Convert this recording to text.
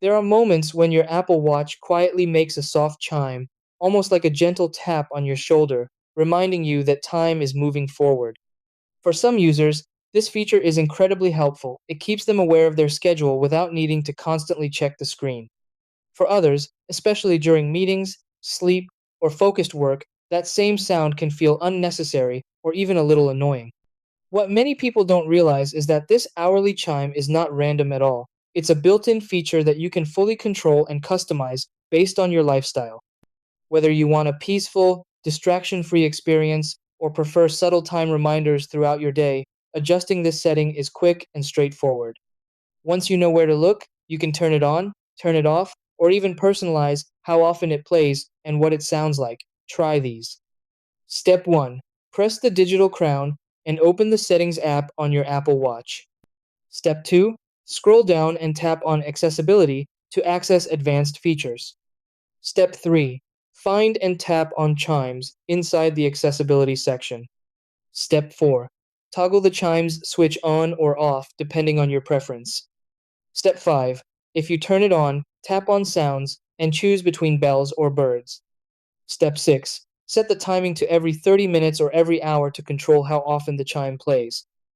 There are moments when your Apple Watch quietly makes a soft chime, almost like a gentle tap on your shoulder, reminding you that time is moving forward. For some users, this feature is incredibly helpful. It keeps them aware of their schedule without needing to constantly check the screen. For others, especially during meetings, sleep, or focused work, that same sound can feel unnecessary or even a little annoying. What many people don't realize is that this hourly chime is not random at all. It's a built in feature that you can fully control and customize based on your lifestyle. Whether you want a peaceful, distraction free experience or prefer subtle time reminders throughout your day, adjusting this setting is quick and straightforward. Once you know where to look, you can turn it on, turn it off, or even personalize how often it plays and what it sounds like. Try these. Step 1. Press the digital crown and open the Settings app on your Apple Watch. Step 2. Scroll down and tap on Accessibility to access advanced features. Step 3. Find and tap on chimes inside the accessibility section. Step 4. Toggle the chimes switch on or off depending on your preference. Step 5. If you turn it on, tap on sounds and choose between bells or birds. Step 6. Set the timing to every 30 minutes or every hour to control how often the chime plays.